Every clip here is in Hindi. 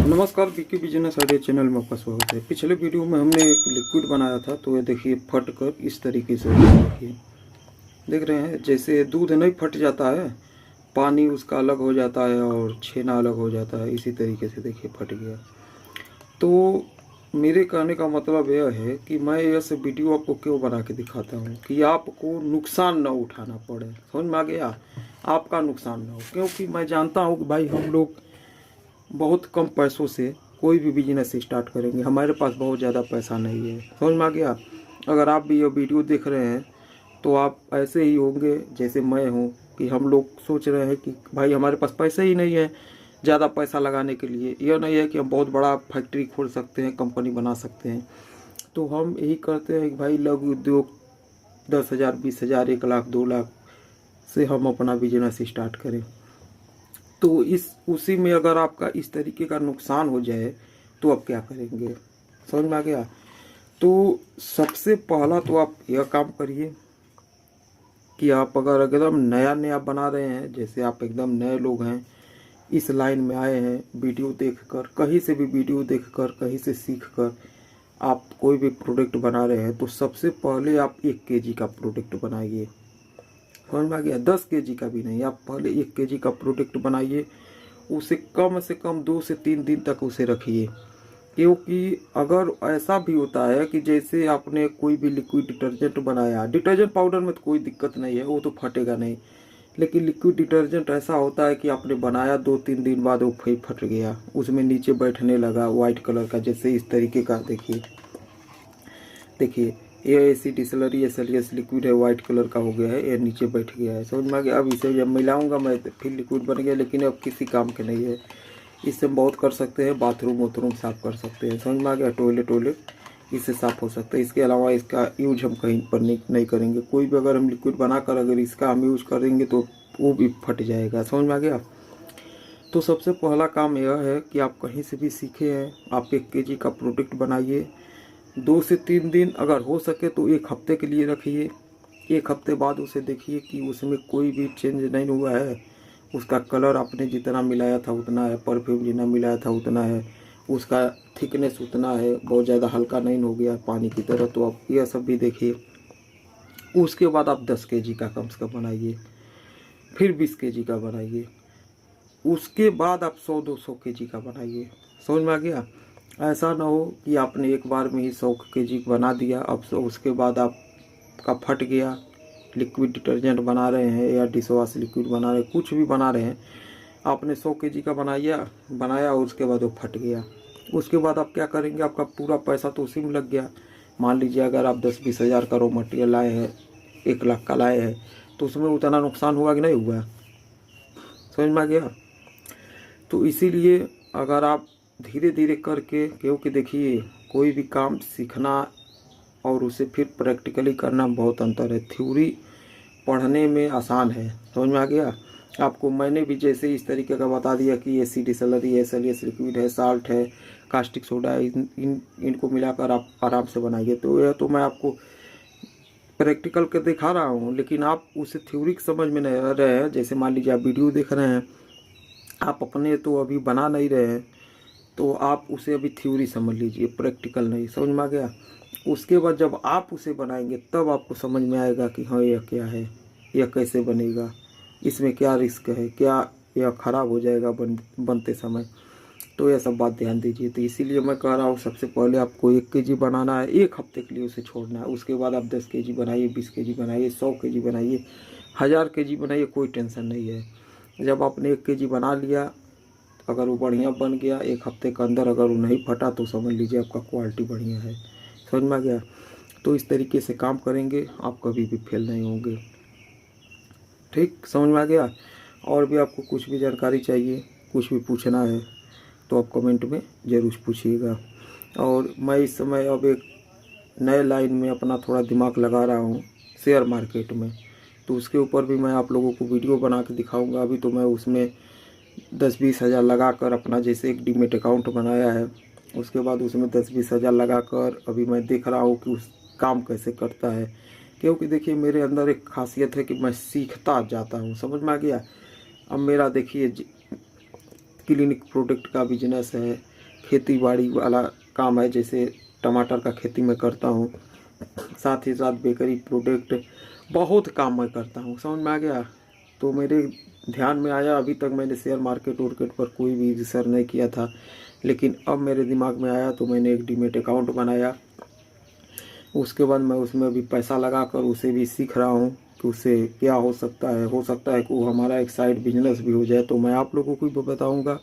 नमस्कार, विकी बिजनेस आइडिया चैनल में आपका स्वागत है। पिछले वीडियो में हमने एक लिक्विड बनाया था, तो ये देखिए फट कर इस तरीके से देखिए, देख रहे हैं। जैसे दूध नहीं फट जाता है, पानी उसका अलग हो जाता है और छेना अलग हो जाता है, इसी तरीके से देखिए फट गया। तो मेरे कहने का मतलब यह है कि मैं ऐसे वीडियो आपको क्यों बना के दिखाता हूँ कि आपको नुकसान न उठाना पड़े। समझ में आ गया? आपका नुकसान न हो, क्योंकि मैं जानता हूँ कि भाई हम लोग बहुत कम पैसों से कोई भी बिजनेस स्टार्ट करेंगे। हमारे पास बहुत ज़्यादा पैसा नहीं है। समझ में आ गया? अगर आप भी ये वीडियो देख रहे हैं तो आप ऐसे ही होंगे जैसे मैं हूँ, कि हम लोग सोच रहे हैं कि भाई हमारे पास पैसे ही नहीं है ज़्यादा पैसा लगाने के लिए। यह नहीं है कि हम बहुत बड़ा फैक्ट्री खोल सकते हैं, कंपनी बना सकते हैं। तो हम यही करते हैं कि भाई लघु उद्योग 10,000, 20,000, 1 लाख, 2 लाख से हम अपना बिजनेस स्टार्ट करें। तो इस उसी में अगर आपका इस तरीके का नुकसान हो जाए तो आप क्या करेंगे? समझ में आ गया? तो सबसे पहला तो आप यह काम करिए कि आप अगर एकदम नया नया बना रहे हैं, जैसे आप एकदम नए लोग हैं, इस लाइन में आए हैं, वीडियो देखकर, कहीं से भी वीडियो देखकर, कहीं से सीखकर आप कोई भी प्रोडक्ट बना रहे हैं, तो सबसे पहले आप 1 kg का प्रोडक्ट बनाइए। समझ में आ गया? 10 kg का भी नहीं, आप पहले 1 kg का प्रोडक्ट बनाइए। उसे कम से कम 2 से 3 दिन तक उसे रखिए। क्योंकि अगर ऐसा भी होता है कि जैसे आपने कोई भी लिक्विड डिटर्जेंट बनाया, डिटर्जेंट पाउडर में तो कोई दिक्कत नहीं है, वो तो फटेगा नहीं। लेकिन लिक्विड डिटर्जेंट ऐसा होता है कि आपने बनाया 2-3 दिन बाद वो फिर फट गया, उसमें नीचे बैठने लगा वाइट कलर का, जैसे इस तरीके का देखिए देखिए ये ऐसी डिसलरी एसएलएस लिक्विड है, वाइट कलर का हो गया है, ये नीचे बैठ गया है। समझ में आ गया? अब इसे जब मिलाऊंगा मैं तो फिर लिक्विड बन गया, लेकिन अब किसी काम के नहीं है। इससे हम बहुत कर सकते हैं, बाथरूम वाथरूम साफ़ कर सकते हैं। समझ में आ गया? टॉयलेट इससे साफ़ हो सकता है। इसके अलावा इसका यूज हम कहीं पर नहीं करेंगे। कोई भी अगर हम लिक्विड बनाकर अगर इसका हम यूज करेंगे तो वो भी फट जाएगा। समझ में आ गया? तो सबसे पहला काम यह है कि आप कहीं से भी सीखे हैं, आप 1 kg का प्रोडक्ट बनाइए। 2 से 3 दिन, अगर हो सके तो 1 हफ्ते के लिए रखिए। 1 हफ्ते बाद उसे देखिए कि उसमें कोई भी चेंज नहीं हुआ है। उसका कलर आपने जितना मिलाया था उतना है, परफ्यूम जितना मिलाया था उतना है, उसका थिकनेस उतना है, बहुत ज़्यादा हल्का नहीं हो गया पानी की तरह। तो आप यह सब भी देखिए। उसके बाद आप 10 kg का कम से कम बनाइए, फिर 20 kg का बनाइए, उसके बाद आप 100-200 kg का बनाइए। समझ में आ गया? ऐसा ना हो कि आपने एक बार में ही 100 kg बना दिया, अब उसके बाद आपका फट गया। लिक्विड डिटर्जेंट बना रहे हैं या डिश वॉश लिक्विड बना रहे हैं, कुछ भी बना रहे हैं, आपने 100 kg का बनाया और उसके बाद वो फट गया। उसके बाद आप क्या करेंगे? आपका पूरा पैसा तो उसी में लग गया। मान लीजिए अगर आप 10-20 हज़ार का रॉ मटेरियल लाए हैं, 1 लाख का लाए हैं, तो उसमें उतना नुकसान हुआ कि नहीं हुआ? समझ में आ गया? तो इसीलिए अगर आप धीरे धीरे करके, क्योंकि देखिए कोई भी काम सीखना और उसे फिर प्रैक्टिकली करना बहुत अंतर है। थ्योरी पढ़ने में आसान है, समझ में आ गया आपको? मैंने भी जैसे इस तरीके का बता दिया कि एसिड डिसलरी एसएलएस लिक्विड है, साल्ट है, कास्टिक सोडा है, इनको मिलाकर आप आराम से बनाइए। तो यह तो मैं आपको प्रैक्टिकल कर दिखा रहा हूँ, लेकिन आप उसे थ्योरी समझ में नहीं आ रहे हैं। जैसे मान लीजिए आप वीडियो देख रहे हैं, आप अपने तो अभी बना नहीं रहे हैं, तो आप उसे अभी थ्योरी समझ लीजिए, प्रैक्टिकल नहीं। समझ में आ गया? उसके बाद जब आप उसे बनाएंगे तब आपको समझ में आएगा कि हाँ यह क्या है, यह कैसे बनेगा, इसमें क्या रिस्क है, क्या यह ख़राब हो जाएगा बनते समय। तो यह सब बात ध्यान दीजिए। तो इसीलिए मैं कह रहा हूँ सबसे पहले आपको 1 kg बनाना है, 1 हफ्ते के लिए उसे छोड़ना है। उसके बाद आप 10 kg बनाइए, 20 kg बनाइए, 100 kg बनाइए, 1000 kg बनाइए, कोई टेंशन नहीं है। जब आपने 1 kg बना लिया, अगर वो बढ़िया बन गया 1 हफ्ते के अंदर, अगर वो नहीं फटा तो समझ लीजिए आपका क्वालिटी बढ़िया है। समझ में आ गया? तो इस तरीके से काम करेंगे, आप कभी भी फेल नहीं होंगे। ठीक, समझ में आ गया? और भी आपको कुछ भी जानकारी चाहिए, कुछ भी पूछना है तो आप कमेंट में ज़रूर पूछिएगा। और मैं इस समय अब एक नए लाइन में अपना थोड़ा दिमाग लगा रहा हूँ, शेयर मार्केट में। तो उसके ऊपर भी मैं आप लोगों को वीडियो बना के दिखाऊंगा। अभी तो मैं उसमें 10-20 हज़ार लगा कर अपना जैसे एक डीमेट अकाउंट बनाया है, उसके बाद उसमें 10-20 हज़ार लगा कर अभी मैं देख रहा हूँ कि उस काम कैसे करता है। क्योंकि देखिए मेरे अंदर एक खासियत है कि मैं सीखता जाता हूँ। समझ में आ गया? अब मेरा देखिए क्लिनिक प्रोडक्ट का बिजनेस है, खेती बाड़ी वाला काम है, जैसे टमाटर का खेती मैं करता हूँ, साथ ही साथ बेकरी प्रोडक्ट बहुत काम मैं करता हूँ। समझ में आ गया? तो मेरे ध्यान में आया, अभी तक मैंने शेयर मार्केट वार्केट पर कोई भी रिसर्च नहीं किया था, लेकिन अब मेरे दिमाग में आया तो मैंने एक डीमेट अकाउंट बनाया। उसके बाद मैं उसमें भी पैसा लगा कर उसे भी सीख रहा हूँ कि उससे क्या हो सकता है कि वो हमारा एक साइड बिजनेस भी हो जाए। तो मैं आप लोगों को भी बताऊँगा,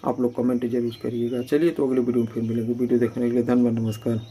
आप लोग कमेंट जरूर करिएगा। चलिए तो अगले वीडियो में फिर मिलेंगे। वीडियो देखने के लिए धन्यवाद, नमस्कार।